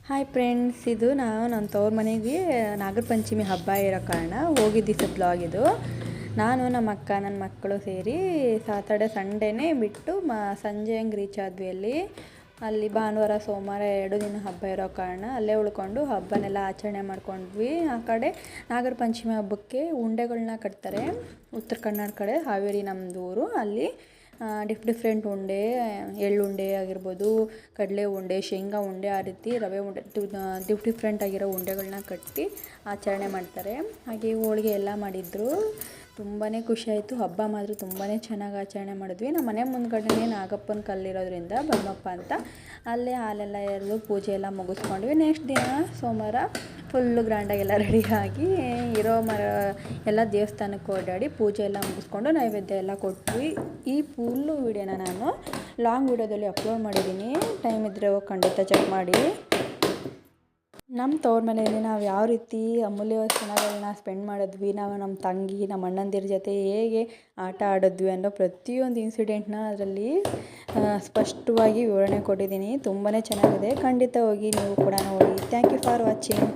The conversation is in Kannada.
ಹಾಯ್ ಫ್ರೆಂಡ್ಸ್, ಇದು ನನ್ನ ತವ್ರ ಮನೆಗೆ ನಾಗರ ಪಂಚಮಿ ಹಬ್ಬ ಇರೋ ಕಾರಣ ಹೋಗಿದ್ದ ಬ್ಲಾಗ್ ಇದು. ನಾನು ನಮ್ಮ ಅಕ್ಕ ನನ್ನ ಮಕ್ಕಳು ಸೇರಿ ಸಾಟರ್ಡೆ ಸಂಡೇನೇ ಬಿಟ್ಟು ಸಂಜೆ ಹಂಗೆ ರೀಚ್ ಆದ್ವಿ. ಅಲ್ಲಿ ಭಾನುವಾರ ಸೋಮವಾರ 2 ದಿನ ಹಬ್ಬ ಇರೋ ಕಾರಣ ಅಲ್ಲೇ ಉಳ್ಕೊಂಡು ಹಬ್ಬನೆಲ್ಲ ಆಚರಣೆ ಮಾಡ್ಕೊಂಡ್ವಿ. ಆ ಕಡೆ ನಾಗರ ಪಂಚಮಿ ಹಬ್ಬಕ್ಕೆ ಉಂಡೆಗಳನ್ನ ಕಟ್ತಾರೆ. ಉತ್ತರ ಕನ್ನಡ ಕಡೆ ಹಾವೇರಿ ನಮ್ಮದು ಊರು. ಅಲ್ಲಿ ಡಿಫ್ರೆಂಟ್ ಉಂಡೆ, ಎಳ್ಳುಂಡೆ ಆಗಿರ್ಬೋದು, ಕಡಲೆ ಉಂಡೆ, ಶೇಂಗಾ ಉಂಡೆ, ಆ ರೀತಿ ರವೆ ಉಂಡೆ, ಡಿಫ್ರೆಂಟ್ ಆಗಿರೋ ಉಂಡೆಗಳನ್ನ ಕಟ್ಟಿ ಆಚರಣೆ ಮಾಡ್ತಾರೆ. ಹಾಗೆ ಹೋಳಿಗೆ ಎಲ್ಲ ಮಾಡಿದ್ರು. ತುಂಬಾ ಖುಷಿಯಾಯಿತು. ಹಬ್ಬ ಮಾತ್ರ ತುಂಬಾ ಚೆನ್ನಾಗಿ ಆಚರಣೆ ಮಾಡಿದ್ವಿ. ನಮ್ಮ ಮನೆ ಮುಂದ್ಗಡೆನೇ ನಾಗಪ್ಪನ ಕಲ್ಲಿರೋದ್ರಿಂದ ಬಮ್ಮಪ್ಪ ಅಂತ ಅಲ್ಲೇ ಹಾಲೆಲ್ಲ ಎರೆದು ಪೂಜೆ ಎಲ್ಲ ಮುಗಿಸ್ಕೊಂಡ್ವಿ. ನೆಕ್ಸ್ಟ್ ದಿನ ಸೋಮವಾರ ಫುಲ್ಲು ಗ್ರ್ಯಾಂಡಾಗೆಲ್ಲ ರೆಡಿಯಾಗಿ ಎಲ್ಲ ದೇವಸ್ಥಾನಕ್ಕೆ ಓಡಾಡಿ ಪೂಜೆ ಎಲ್ಲ ಮುಗಿಸ್ಕೊಂಡು ನೈವೇದ್ಯ ಎಲ್ಲ ಕೊಟ್ವಿ. ಈ ಫುಲ್ಲು ವೀಡಿಯೋನ ನಾನು ಲಾಂಗ್ ವೀಡಿಯೋದಲ್ಲಿ ಅಪ್ಲೋಡ್ ಮಾಡಿದ್ದೀನಿ. ಟೈಮ್ ಇದ್ದರೆ ಖಂಡಿತ ಚೆಕ್ ಮಾಡಿ. ನಮ್ಮ ತವ್ರ ಮನೆಯಲ್ಲಿ ನಾವು ಯಾವ ರೀತಿ ಅಮೂಲ್ಯ ಕ್ಷಣಗಳನ್ನ ಸ್ಪೆಂಡ್ ಮಾಡಿದ್ವಿ, ನಾವು ನಮ್ಮ ತಂಗಿ ನಮ್ಮ ಅಣ್ಣಂದಿರ ಜೊತೆ ಹೇಗೆ ಆಟ ಆಡಿದ್ವಿ ಅನ್ನೋ ಪ್ರತಿಯೊಂದು ಇನ್ಸಿಡೆಂಟ್ನ ಅದರಲ್ಲಿ ಸ್ಪಷ್ಟವಾಗಿ ವಿವರಣೆ ಕೊಟ್ಟಿದ್ದೀನಿ. ತುಂಬಾ ಚೆನ್ನಾಗಿದೆ. ಖಂಡಿತ ಹೋಗಿ ನೀವು ಕೂಡ ನೋಡಿ. Thank you for watching.